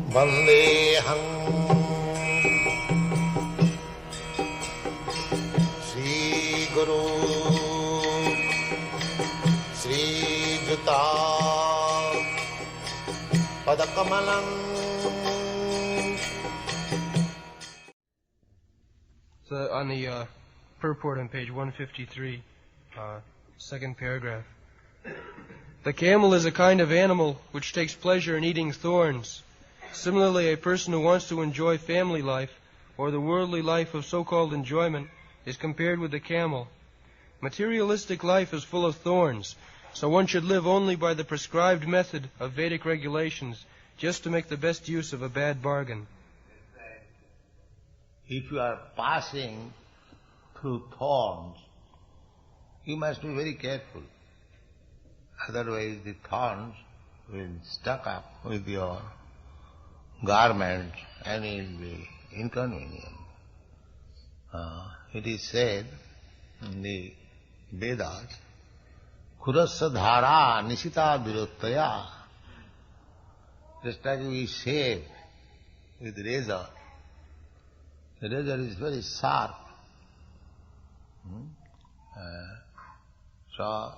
Vandeham Sri Guru Sri Juta Padakamalam. So on the purport on page 153, second paragraph. The camel is a kind of animal which takes pleasure in eating thorns. Similarly, a person who wants to enjoy family life or the worldly life of so-called enjoyment is compared with the camel. Materialistic life is full of thorns, so one should live only by the prescribed method of Vedic regulations just to make the best use of a bad bargain. If you are passing through thorns, you must be very careful. Otherwise the thorns will stuck up with your garment and it will be inconvenient. It is said in the Vedas, Khurasya dhara nishita virottaya. Just like we shave with razor, the razor is very sharp. So,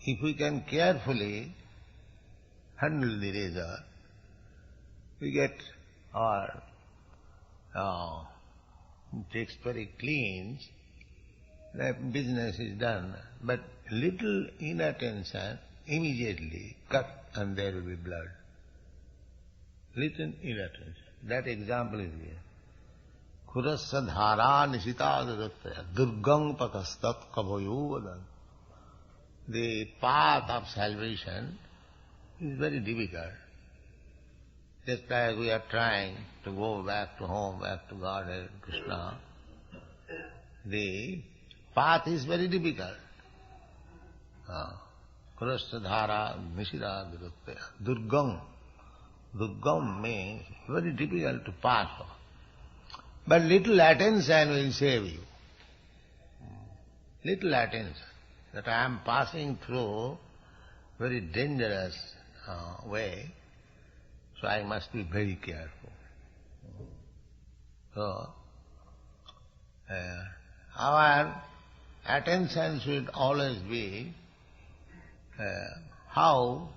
if we can carefully handle the razor, we get our takes very clean, the business is done. But little inattention, immediately cut and there will be blood. Little inattention. That example is here. Khurasya dhara nishita virottaya durgang patastat kavayo vadan. The path of salvation is very difficult. Just like we are trying to go back to home, back to Godhead, Krishna, the path is very difficult. Khurasya dhara nishita virottaya durgang. Durgam means very difficult to pass on. But little attention will save you. Little attention. That I am passing through very dangerous way, so I must be very careful. So, our attention should always be how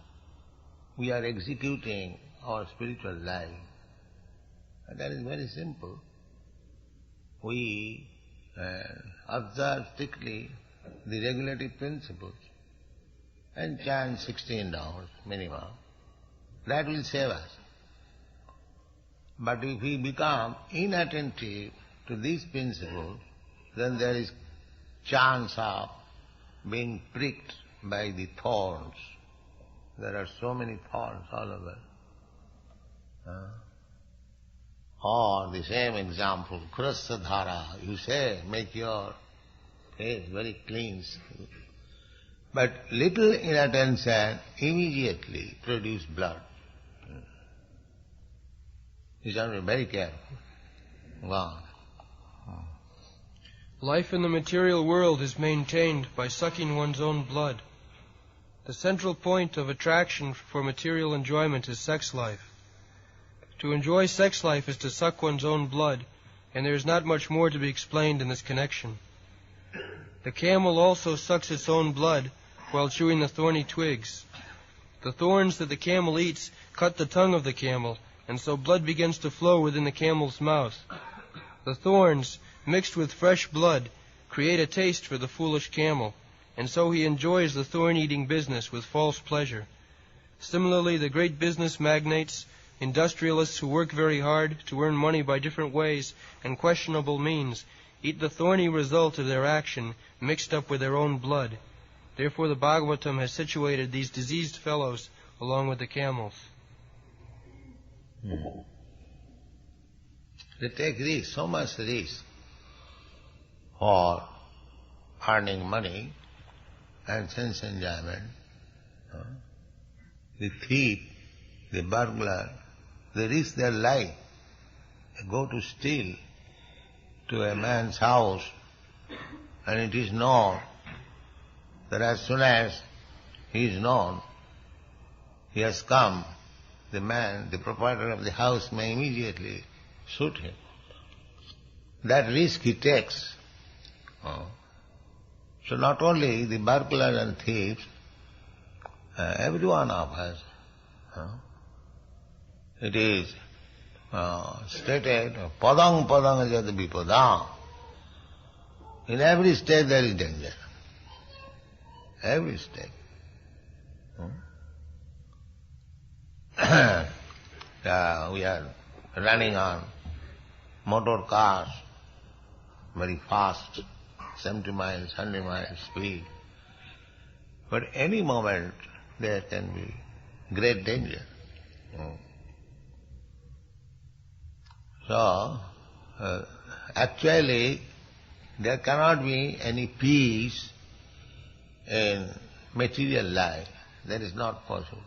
we are executing our spiritual life. And that is very simple. We observe strictly the regulative principles and chant 16 hours minimum. That will save us. But if we become inattentive to these principles, then there is chance of being pricked by the thorns. There are so many thorns all over. Or the same example, Khurasya dhara, you say, make your face very clean. But little inattention immediately produce blood. You should be very careful. Wow. Life in the material world is maintained by sucking one's own blood. The central point of attraction for material enjoyment is sex life. To enjoy sex life is to suck one's own blood, and there is not much more to be explained in this connection. The camel also sucks its own blood while chewing the thorny twigs. The thorns that the camel eats cut the tongue of the camel, and so blood begins to flow within the camel's mouth. The thorns, mixed with fresh blood, create a taste for the foolish camel, and so he enjoys the thorn-eating business with false pleasure. Similarly, the great business magnates, industrialists who work very hard to earn money by different ways and questionable means, eat the thorny result of their action mixed up with their own blood. Therefore the Bhagavatam has situated these diseased fellows along with the camels. They take risk, so much risk for earning money and sense enjoyment. The thief, the burglar, they risk their life. They go to steal to a man's house, and it is known that as soon as he is known, he has come, the man, the proprietor of the house may immediately shoot him. That risk he takes. So not only the burglars and thieves, every one of us, it is stated, padang padang jat vipadam. In every step there is danger. Every step. We are running on motor cars very fast, 70 miles, 100 miles speed. But any moment there can be great danger. So, actually, there cannot be any peace in material life. That is not possible.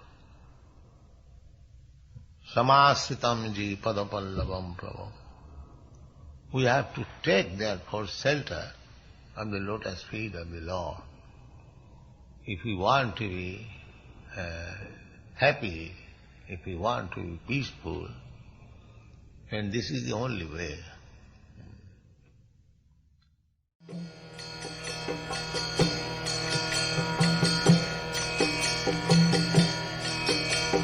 Samasitam ji padapallavam prabhu. We have to take therefore shelter of the lotus feet of the Lord. If we want to be happy, if we want to be peaceful, then this is the only way.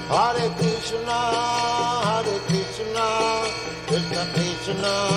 Hare Krishna, Krishna Krishna